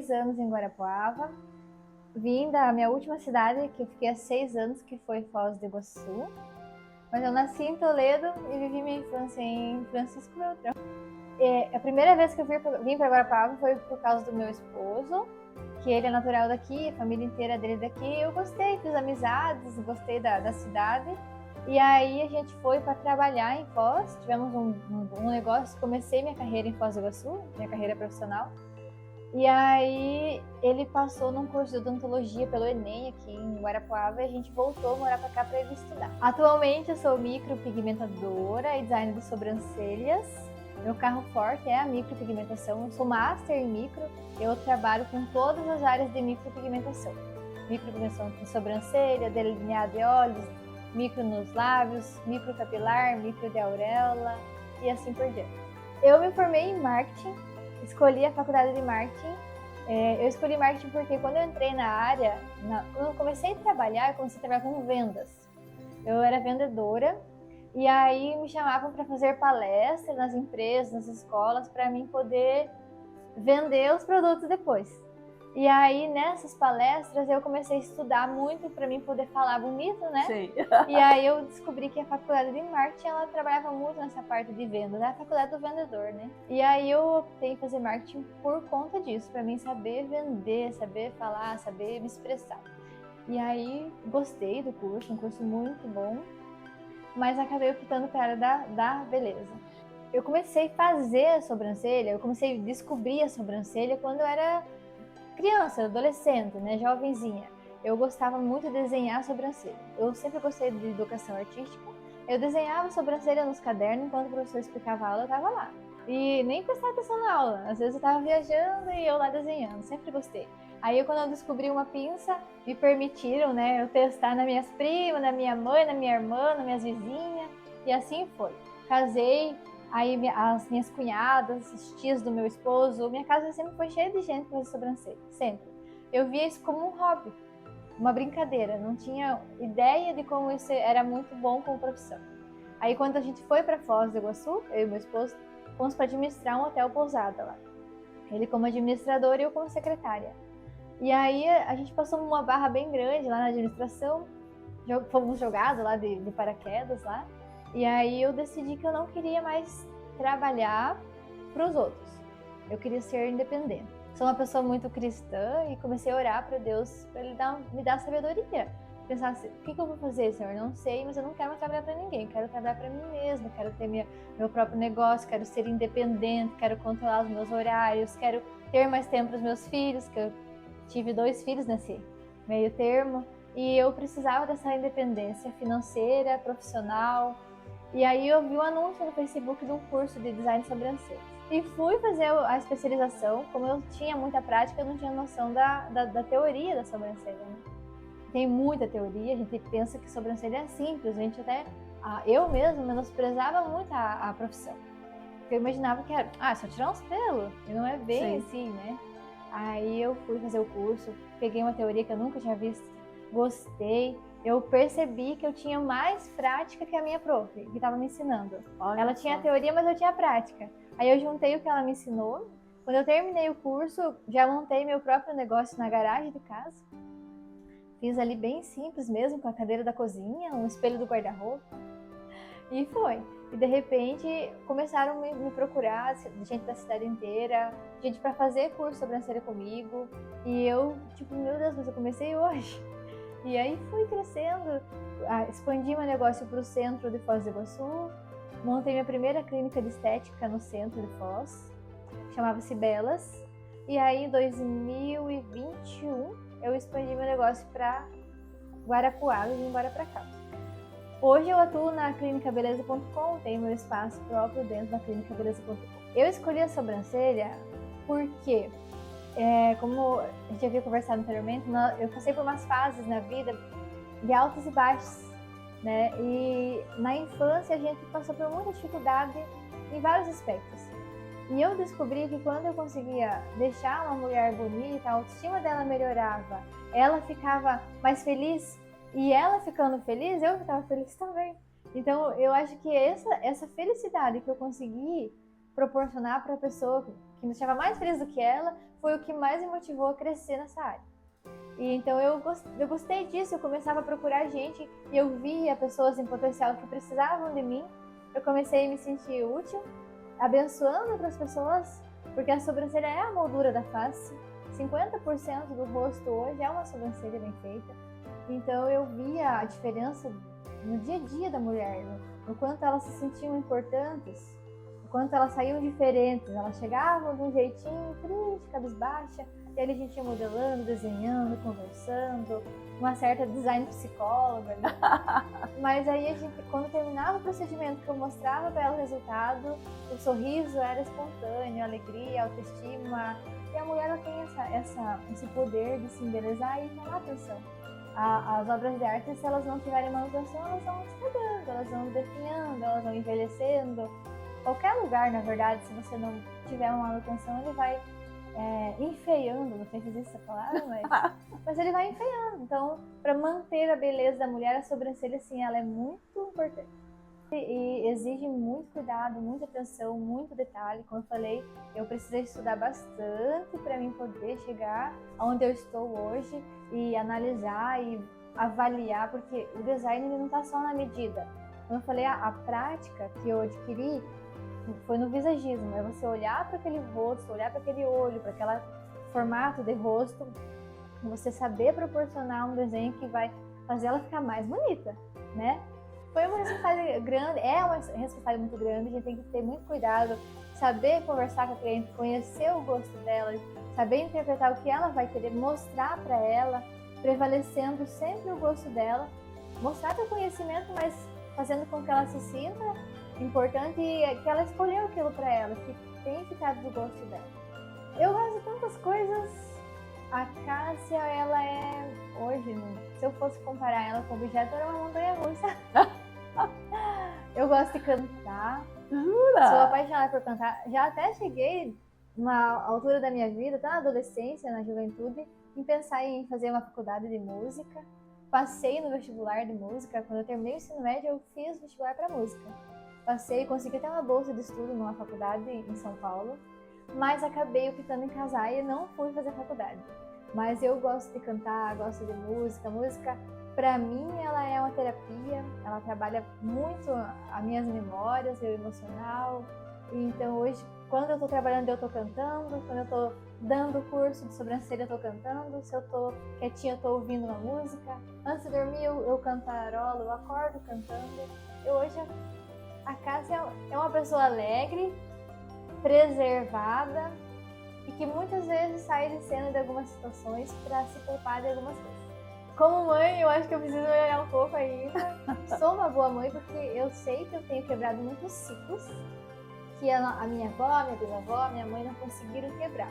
6 anos em Guarapuava. Vim da minha última cidade, que eu fiquei há 6 anos, que foi Foz do Iguaçu. Mas eu nasci em Toledo e vivi minha infância em Francisco Beltrão. A primeira vez que eu vim para Guarapuava foi por causa do meu esposo, que ele é natural daqui, a família inteira dele é daqui. Eu gostei, fiz amizades, gostei da cidade. E aí a gente foi para trabalhar em Foz, tivemos um negócio, comecei minha carreira em Foz do Iguaçu, minha carreira profissional. E aí ele passou num curso de odontologia pelo Enem aqui em Guarapuava e a gente voltou a morar para cá para ele estudar. Atualmente eu sou micropigmentadora e designer de sobrancelhas. Meu carro forte é a micropigmentação. Eu sou master em micro. Eu trabalho com todas as áreas de micropigmentação. Micropigmentação de sobrancelha, delineado de olhos, micro nos lábios, microcapilar, micro de auréola e assim por diante. Eu me formei em marketing, escolhi a faculdade de marketing. Eu escolhi marketing porque quando eu entrei na área, quando eu comecei a trabalhar com vendas. Eu era vendedora e aí me chamavam para fazer palestras nas empresas, nas escolas, para mim poder vender os produtos depois. E aí, nessas palestras, eu comecei a estudar muito para mim poder falar bonito, né? Sim. E aí eu descobri que a faculdade de marketing, ela trabalhava muito nessa parte de venda, né? A faculdade do vendedor, né? E aí eu optei em fazer marketing por conta disso, para mim saber vender, saber falar, saber me expressar. E aí, gostei do curso, um curso muito bom, mas acabei optando para a área da beleza. Eu comecei a fazer a sobrancelha, eu comecei a descobrir a sobrancelha quando eu era criança, adolescente, né, jovenzinha. Eu gostava muito de desenhar sobrancelha. Eu sempre gostei de educação artística. Eu desenhava sobrancelha nos cadernos, enquanto o professor explicava a aula, eu estava lá. E nem prestava atenção na aula. Às vezes eu estava viajando e eu lá desenhando. Sempre gostei. Aí quando eu descobri uma pinça, me permitiram, né, eu testar nas minhas primas, na minha mãe, na minha irmã, nas minhas vizinhas. E assim foi. Casei, aí as minhas cunhadas, as tias do meu esposo, minha casa sempre foi cheia de gente com sobrancelha, sempre. Eu via isso como um hobby, uma brincadeira, não tinha ideia de como isso era muito bom como profissão. Aí quando a gente foi para Foz do Iguaçu, eu e meu esposo, fomos para administrar um hotel pousada lá. Ele como administrador e eu como secretária. E aí a gente passou uma barra bem grande lá na administração, fomos jogados lá de paraquedas lá. E aí eu decidi que eu não queria mais trabalhar para os outros. Eu queria ser independente. Sou uma pessoa muito cristã e comecei a orar para Deus para Ele me dar sabedoria. Pensar assim, o que eu vou fazer, Senhor? Não sei, mas eu não quero mais trabalhar para ninguém. Quero trabalhar para mim mesma, quero ter meu próprio negócio, quero ser independente, quero controlar os meus horários, quero ter mais tempo para os meus filhos, que eu tive 2 filhos nesse meio termo. E eu precisava dessa independência financeira, profissional. E aí eu vi um anúncio no Facebook de um curso de design de sobrancelhas. E fui fazer a especialização. Como eu tinha muita prática, eu não tinha noção da teoria da sobrancelha, né? Tem muita teoria, a gente pensa que sobrancelha é simples. A gente até, eu mesma menosprezava muito a profissão. Porque eu imaginava que era, só tirar uns pelos. E não é bem assim, né? Aí eu fui fazer o curso, peguei uma teoria que eu nunca tinha visto, gostei. Eu percebi que eu tinha mais prática que a minha prof, que estava me ensinando. Olha ela só. tinha teoria, mas eu tinha prática. Aí eu juntei o que ela me ensinou. Quando eu terminei o curso, já montei meu próprio negócio na garagem de casa. Fiz ali bem simples mesmo, com a cadeira da cozinha, um espelho do guarda-roupa. E foi. E de repente começaram a me procurar, gente da cidade inteira, gente para fazer curso de sobrancelha comigo. E eu, tipo, meu Deus, mas eu comecei hoje. E aí fui crescendo, expandi meu negócio para o centro de Foz do Iguaçu, montei minha primeira clínica de estética no centro de Foz, chamava-se Belas. E aí em 2021 eu expandi meu negócio para Guarapuava e vim embora para cá. Hoje eu atuo na clinicabeleza.com, tenho meu espaço próprio dentro da clinicabeleza.com. Eu escolhi a sobrancelha porque, como a gente havia conversado anteriormente, eu passei por umas fases na vida de altos e baixos, né? E na infância a gente passou por muita dificuldade em vários aspectos. E eu descobri que quando eu conseguia deixar uma mulher bonita, a autoestima dela melhorava, ela ficava mais feliz, e ela ficando feliz, eu ficava feliz também. Então eu acho que essa felicidade que eu consegui proporcionar para a pessoa que me deixava mais feliz do que ela, foi o que mais me motivou a crescer nessa área. E então eu gostei disso, eu começava a procurar gente e eu via pessoas em potencial que precisavam de mim. Eu comecei a me sentir útil, abençoando outras pessoas, porque a sobrancelha é a moldura da face. 50% do rosto hoje é uma sobrancelha bem feita. Então eu via a diferença no dia a dia da mulher, no quanto elas se sentiam importantes, no quanto elas saíam diferentes. Elas chegavam de um jeitinho triste, cabisbaixa, e aí a gente ia modelando, desenhando, conversando, uma certa design psicóloga, né? Mas aí a gente, quando terminava o procedimento, que eu mostrava para ela o resultado, o sorriso era espontâneo, a alegria, a autoestima. E a mulher ela tem esse poder de se embelezar e chamar atenção. As obras de arte, se elas não tiverem manutenção, elas vão estragando, elas vão definhando, elas vão envelhecendo. Qualquer lugar, na verdade, se você não tiver uma manutenção, ele vai enfeiando, não sei se existe essa palavra, mas ele vai enfeiando. Então, para manter a beleza da mulher, a sobrancelha, assim, ela é muito importante. E exige muito cuidado, muita atenção, muito detalhe. Como eu falei, eu precisei estudar bastante para mim poder chegar onde eu estou hoje e analisar e avaliar, porque o design ele não está só na medida. Como eu falei, a prática que eu adquiri foi no visagismo, é você olhar para aquele rosto, olhar para aquele olho, para aquele formato de rosto, você saber proporcionar um desenho que vai fazer ela ficar mais bonita, né? Foi uma responsabilidade grande, é uma responsabilidade muito grande, a gente tem que ter muito cuidado, saber conversar com a cliente, conhecer o gosto dela, saber interpretar o que ela vai querer, mostrar para ela, prevalecendo sempre o gosto dela, mostrar teu conhecimento, mas fazendo com que ela se sinta importante e que ela escolheu aquilo para ela, que tem ficado do gosto dela. Eu gosto de tantas coisas. A Cássia, ela é, hoje, se eu fosse comparar ela com o objeto, era uma montanha-russa. Eu gosto de cantar. Jura? Sou apaixonada por cantar. Já até cheguei, na altura da minha vida, até na adolescência, na juventude, em pensar em fazer uma faculdade de música. Passei no vestibular de música. Quando eu terminei o ensino médio, eu fiz vestibular para música. Passei, consegui até uma bolsa de estudo numa faculdade em São Paulo. Mas acabei optando em casar e não fui fazer faculdade. Mas eu gosto de cantar, gosto de música. Música, para mim, ela é uma terapia. Ela trabalha muito as minhas memórias, meu emocional. E então hoje, quando eu tô trabalhando, eu tô cantando. Quando eu tô dando curso de sobrancelha, eu tô cantando. Se eu tô quietinha, eu tô ouvindo uma música. Antes de dormir, eu cantarolo, eu acordo cantando. Hoje, a Cássia é uma pessoa alegre, preservada e que muitas vezes sai de cena de algumas situações para se poupar de algumas coisas. Como mãe, eu acho que eu preciso melhorar um pouco ainda. Sou uma boa mãe porque eu sei que eu tenho quebrado muitos ciclos que a minha avó, a minha bisavó, a minha mãe não conseguiram quebrar.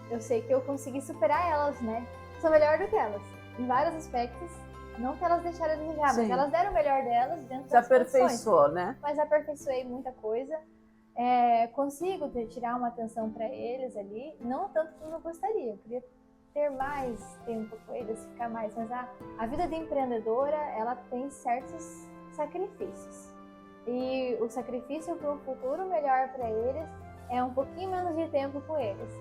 Eu sei que eu consegui superar elas, né? Sou melhor do que elas, em vários aspectos. Não que elas deixaram a desejar, mas elas deram o melhor delas dentro das condições. Se aperfeiçoou, né? Mas aperfeiçoei muita coisa. Consigo tirar uma atenção para eles ali, não tanto como eu gostaria. Eu queria ter mais tempo com eles, ficar mais. Mas a vida de empreendedora, ela tem certos sacrifícios. E o sacrifício para um futuro melhor para eles é um pouquinho menos de tempo com eles.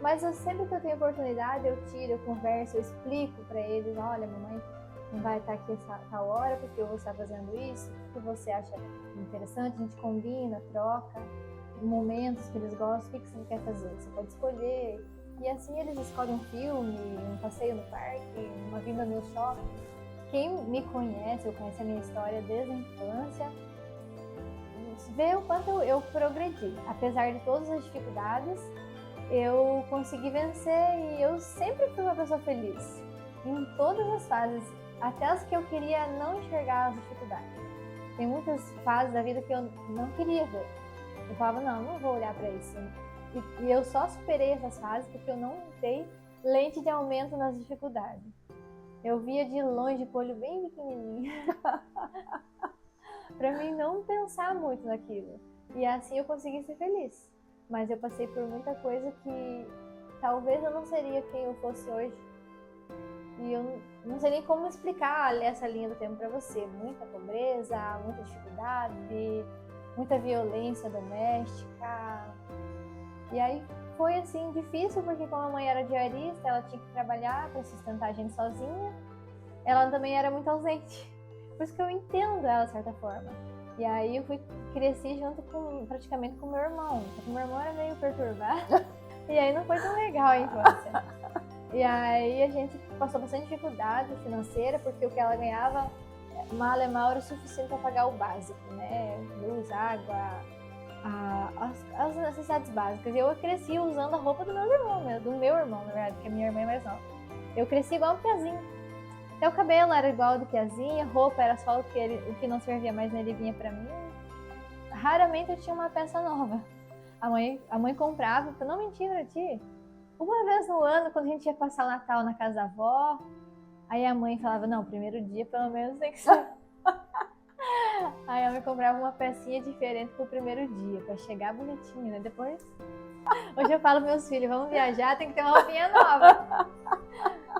Mas sempre que eu tenho oportunidade, eu tiro, eu converso, eu explico para eles, olha, mamãe não vai estar aqui essa tal hora porque eu vou estar fazendo isso, o que você acha interessante, a gente combina, troca, momentos que eles gostam, o que você quer fazer, você pode escolher. E assim eles escolhem um filme, um passeio no parque, uma vinda no shopping. Quem me conhece, ou conhece a minha história desde a infância, vê o quanto eu progredi. Apesar de todas as dificuldades, eu consegui vencer e eu sempre fui uma pessoa feliz. Em todas as fases, até as que eu queria não enxergar as dificuldades. Tem muitas fases da vida que eu não queria ver. Eu falava, não vou olhar para isso. E eu só superei essas fases porque eu não dei lente de aumento nas dificuldades. Eu via de longe, com o olho bem pequenininho. Para mim não pensar muito naquilo. E assim eu consegui ser feliz. Mas eu passei por muita coisa que talvez eu não seria quem eu fosse hoje. E eu não sei nem como explicar essa linha do tempo para você. Muita pobreza, muita dificuldade, muita violência doméstica. E aí foi assim difícil, porque como a mãe era diarista, ela tinha que trabalhar para sustentar a gente sozinha. Ela também era muito ausente. Por isso que eu entendo ela de certa forma. E aí eu cresci junto praticamente com meu irmão. Só que meu irmão era meio perturbado. E aí não foi tão legal a infância. E aí a gente passou bastante dificuldade financeira, porque o que ela ganhava, mal era o suficiente para pagar o básico, né? Luz, água, as necessidades básicas. E eu cresci usando a roupa do meu irmão, na verdade, porque a minha irmã é mais nova. Eu cresci igual um piazinho. Até o cabelo era igual do piazinho, roupa era só o que não servia mais nele vinha pra mim. Raramente eu tinha uma peça nova. A mãe comprava, não mentir pra ti. Uma vez no ano, quando a gente ia passar o Natal na casa da avó, aí a mãe falava, não, primeiro dia pelo menos tem que ser. Aí a mãe comprava uma pecinha diferente pro primeiro dia, pra chegar bonitinho, né? Depois, hoje eu falo pros meus filhos, vamos viajar, tem que ter uma roupinha nova.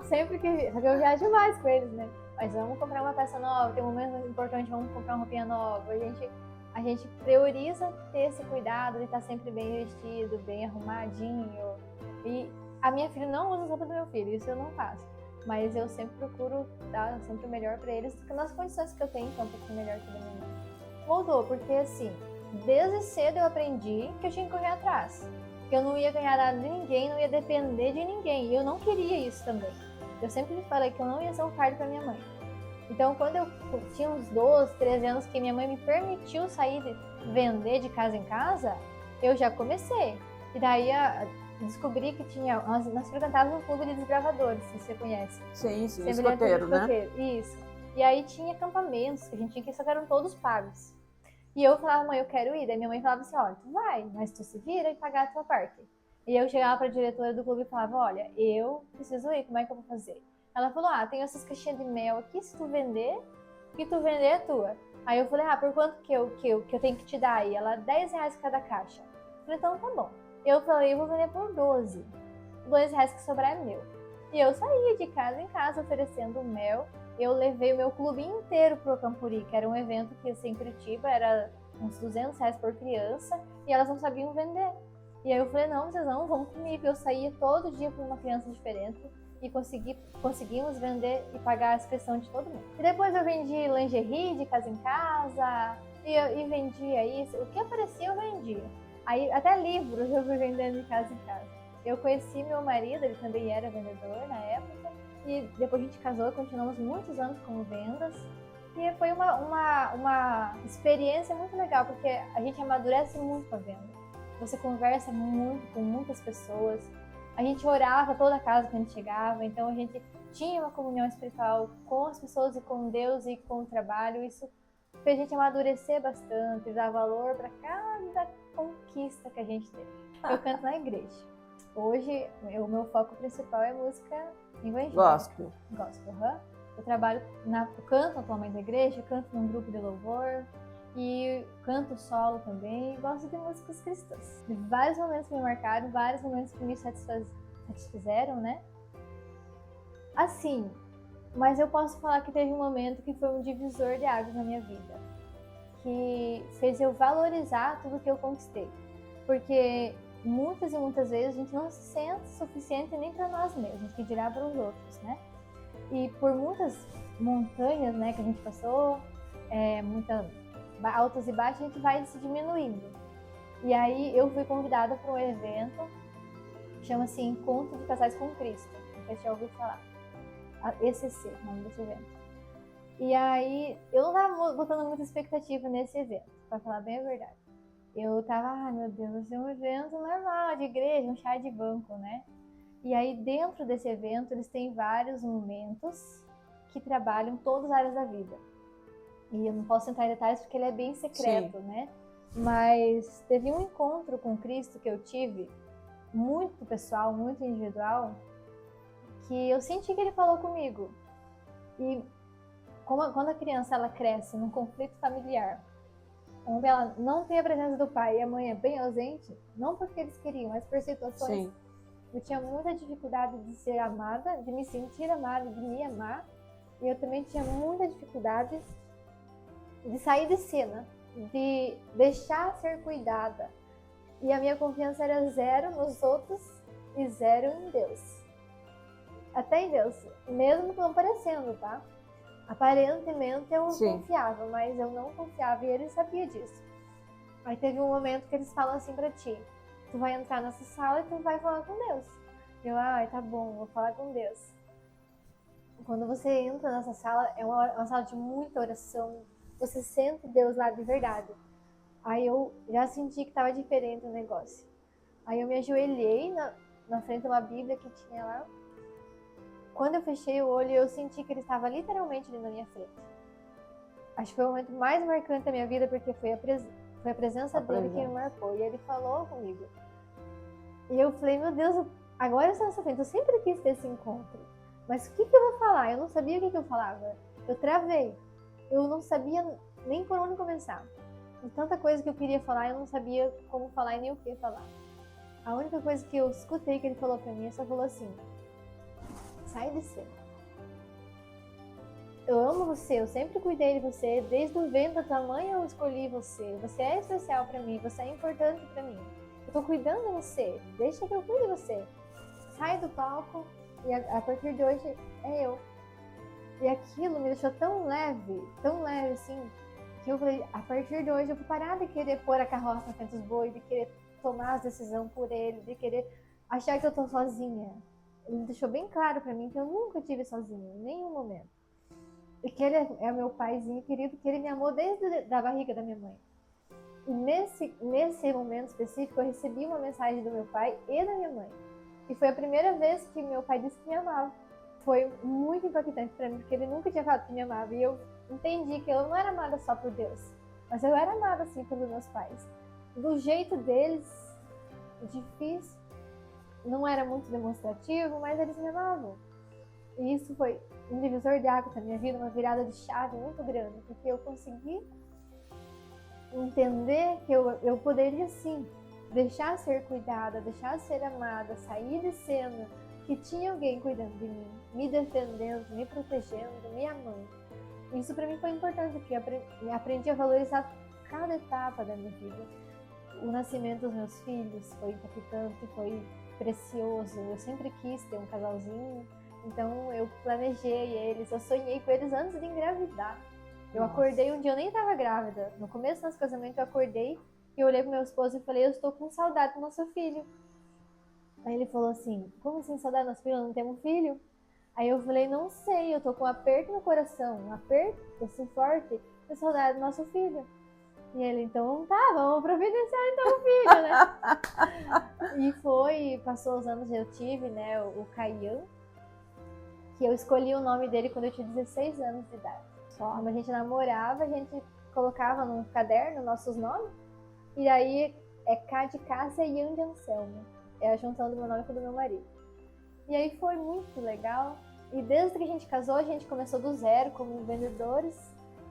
Sempre que... Só que eu viajo mais com eles, né? Mas vamos comprar uma peça nova, tem um momento importante, vamos comprar uma roupinha nova. A gente prioriza ter esse cuidado de estar sempre bem vestido, bem arrumadinho. E a minha filha não usa as roupas do meu filho, isso eu não faço. Mas eu sempre procuro dar sempre o melhor pra eles, porque nas condições que eu tenho, então, um pouquinho melhor que a minha mãe. Mudou, porque assim, desde cedo eu aprendi que eu tinha que correr atrás. Que eu não ia ganhar nada de ninguém, não ia depender de ninguém. E eu não queria isso também. Eu sempre me falei que eu não ia ser um fardo pra minha mãe. Então, quando eu tinha uns 12, 13 anos, que minha mãe me permitiu sair vender de casa em casa, eu já comecei. E daí descobri que tinha... Nós frequentávamos um clube de desbravadores, se você conhece. Sim, escoteiro, né? Isso. E aí tinha acampamentos que a gente tinha que, só que eram todos pagos. E eu falava, mãe, eu quero ir. Daí minha mãe falava assim, olha, tu vai, mas tu se vira e pagar a tua parte. E eu chegava pra diretora do clube e falava, olha, eu preciso ir, como é que eu vou fazer? Ela falou, tem essas caixinhas de mel aqui, se tu vender, o que tu vender é tua. Aí eu falei, por quanto que eu tenho que te dar aí? Ela, R$10 cada caixa. Eu falei, então tá bom. Eu falei, eu vou vender por 12. R$2 que sobrar é meu. E eu saía de casa em casa oferecendo mel. Eu levei o meu clube inteiro pro Campuri, que era um evento que assim, em Curitiba era uns R$200 por criança, e elas não sabiam vender. E aí eu falei, não, vocês não vão comigo. Eu saía todo dia com uma criança diferente e conseguimos vender e pagar a inscrição de todo mundo. E depois eu vendi lingerie de casa em casa, e vendia isso. O que aparecia eu vendia. Aí até livros eu fui vendendo de casa em casa. Eu conheci meu marido, ele também era vendedor na época, e depois a gente casou e continuamos muitos anos com vendas. E foi uma experiência muito legal, porque a gente amadurece muito com a venda. Você conversa muito com muitas pessoas. A gente orava toda a casa que a gente chegava, então a gente tinha uma comunhão espiritual com as pessoas e com Deus e com o trabalho. Isso fez a gente amadurecer bastante, dar valor para cada conquista que a gente teve. Eu canto na igreja. Hoje, o meu foco principal é música evangélica. Gospel. Eu canto atualmente na igreja, canto num grupo de louvor e canto solo também. Gosto de músicas cristãs. Vários momentos que me marcaram, vários momentos que me satisfizeram, né? Assim, mas eu posso falar que teve um momento que foi um divisor de águas na minha vida, que fez eu valorizar tudo que eu conquistei. Porque muitas e muitas vezes a gente não se sente suficiente nem para nós mesmos, que dirá para os outros, né? E por muitas montanhas, né, que a gente passou, muitas altas e baixas, a gente vai se diminuindo. E aí eu fui convidada para um evento que chama-se Encontro de Casais com Cristo. Não sei se já ouviu falar. ECC, o nome desse evento. E aí eu não estava botando muita expectativa nesse evento, para falar bem a verdade. Eu tava, meu Deus, vai ser um evento normal, de igreja, um chá de banco, né? E aí dentro desse evento eles têm vários momentos que trabalham todas as áreas da vida. E eu não posso entrar em detalhes porque ele é bem secreto, Sim. né? Mas teve um encontro com Cristo que eu tive, muito pessoal, muito individual, que eu senti que ele falou comigo. E quando a criança ela cresce num conflito familiar, onde ela não tem a presença do pai e a mãe é bem ausente, não porque eles queriam, mas por situações. Sim. Eu tinha muita dificuldade de ser amada, de me sentir amada, de me amar. E eu também tinha muita dificuldade de sair de cena, de deixar ser cuidada. E a minha confiança era 0 nos outros e 0 em Deus. Até em Deus, mesmo não parecendo, tá? Aparentemente eu confiava, mas eu não confiava e ele sabia disso. Aí teve um momento que eles falam assim pra ti: tu vai entrar nessa sala e tu vai falar com Deus. Eu, tá bom, vou falar com Deus. Quando você entra nessa sala, é uma sala de muita oração, você sente Deus lá de verdade. Aí eu já senti que estava diferente o negócio. Aí eu me ajoelhei na frente de uma Bíblia que tinha lá. Quando eu fechei o olho, eu senti que ele estava literalmente ali na minha frente. Acho que foi o momento mais marcante da minha vida, porque foi a presença dele que me marcou. E ele falou comigo. E eu falei, meu Deus, agora eu estou nessa frente. Eu sempre quis ter esse encontro. Mas o que eu vou falar? Eu não sabia o que eu falava. Eu travei. Eu não sabia nem por onde começar. E tanta coisa que eu queria falar, eu não sabia como falar e nem o que falar. A única coisa que eu escutei que ele falou pra mim, ele só falou assim: sai de cena. Eu amo você, eu sempre cuidei de você, desde o ventre da tua mãe eu escolhi você. Você é especial pra mim, você é importante pra mim. Eu tô cuidando de você, deixa que eu cuide de você. Sai do palco e a partir de hoje é eu. E aquilo me deixou tão leve assim, que eu falei, a partir de hoje eu vou parar de querer pôr a carroça na frente dos bois, de querer tomar as decisões por ele, de querer achar que eu tô sozinha. Ele deixou bem claro pra mim que eu nunca tive sozinha, em nenhum momento. E que ele é meu paizinho querido, que ele me amou desde a barriga da minha mãe. E nesse momento específico, eu recebi uma mensagem do meu pai e da minha mãe. E foi a primeira vez que meu pai disse que me amava. Foi muito impactante pra mim, porque ele nunca tinha falado que me amava. E eu entendi que eu não era amada só por Deus, mas eu era amada, assim, pelos meus pais. Do jeito deles, difícil, não era muito demonstrativo, mas eles me amavam. E isso foi um divisor de água na minha vida, uma virada de chave muito grande, porque eu consegui entender que eu poderia, sim, deixar ser cuidada, deixar ser amada, sair de cena, que tinha alguém cuidando de mim, me defendendo, me protegendo, me amando. Isso para mim foi importante, porque eu aprendi a valorizar cada etapa da minha vida. O nascimento dos meus filhos foi impactante, foi precioso. Eu sempre quis ter um casalzinho, então eu planejei eles, eu sonhei com eles antes de engravidar. Eu acordei um dia, eu nem estava grávida. No começo do nosso casamento eu acordei e eu olhei pro meu esposo e falei, eu estou com saudade do nosso filho. Aí ele falou assim, como assim saudade do nosso filho? Não temos filho? Aí eu falei, não sei, eu tô com um aperto no coração, um aperto assim forte, de saudade do nosso filho. E ele, então tá, vamos providenciar então o filho, né? E passou os anos, eu tive, né, o Caian, que eu escolhi o nome dele quando eu tinha 16 anos de idade. Só, quando a gente namorava, a gente colocava num caderno nossos nomes, e aí é K de Cássia e Ian de Anselmo. É a junção do meu nome com o do meu marido. E aí foi muito legal. E desde que a gente casou, a gente começou do zero como vendedores,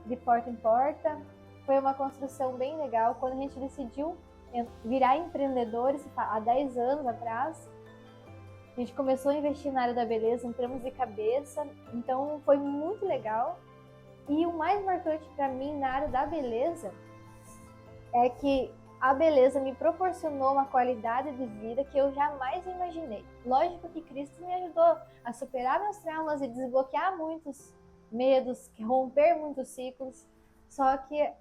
de porta em porta. Foi uma construção bem legal. Quando a gente decidiu virar empreendedores, há 10 anos atrás, a gente começou a investir na área da beleza, entramos de cabeça. Então foi muito legal. E o mais marcante para mim na área da beleza é que a beleza me proporcionou uma qualidade de vida que eu jamais imaginei. Lógico que Cristo me ajudou a superar meus traumas e desbloquear muitos medos, romper muitos ciclos. Só que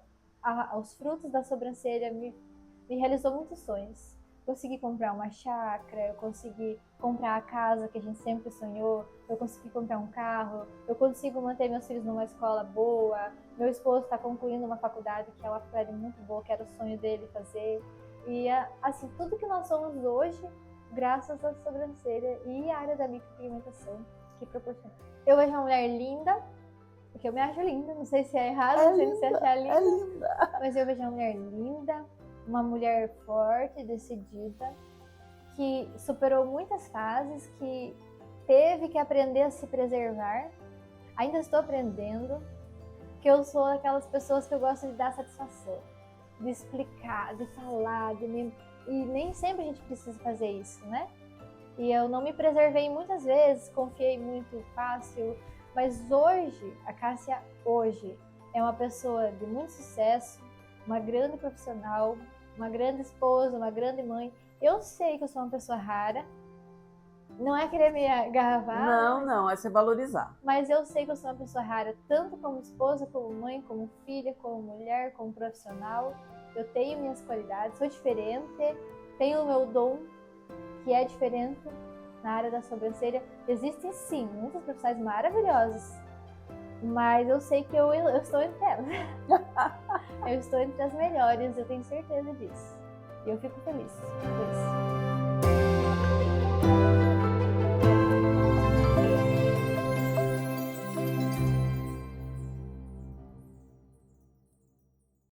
os frutos da sobrancelha me realizou muitos sonhos. Consegui comprar uma chácara, eu consegui comprar a casa que a gente sempre sonhou, eu consegui comprar um carro, eu consigo manter meus filhos numa escola boa, meu esposo está concluindo uma faculdade que é uma faculdade muito boa, que era o sonho dele fazer. E assim, tudo que nós somos hoje, graças à sobrancelha e à área da micropigmentação que proporciona. Eu vejo uma mulher linda, porque eu me acho linda, não sei se é errado, não sei se você achar linda, mas eu vejo uma mulher linda, uma mulher forte, decidida, que superou muitas fases, que teve que aprender a se preservar. Ainda estou aprendendo, que eu sou aquelas pessoas que eu gosto de dar satisfação, de explicar, de falar, e nem sempre a gente precisa fazer isso, né? E eu não me preservei muitas vezes, confiei muito fácil, mas hoje, a Cássia hoje é uma pessoa de muito sucesso, uma grande profissional, uma grande esposa, uma grande mãe. Eu sei que eu sou uma pessoa rara. Não é querer me agarrar. Não, é se valorizar. Mas eu sei que eu sou uma pessoa rara, tanto como esposa, como mãe, como filha, como mulher, como profissional. Eu tenho minhas qualidades, sou diferente, tenho o meu dom, que é diferente na área da sobrancelha. Existem sim muitos profissionais maravilhosos, mas eu sei que eu estou entre elas. Eu estou entre as melhores, eu tenho certeza disso. E eu fico feliz.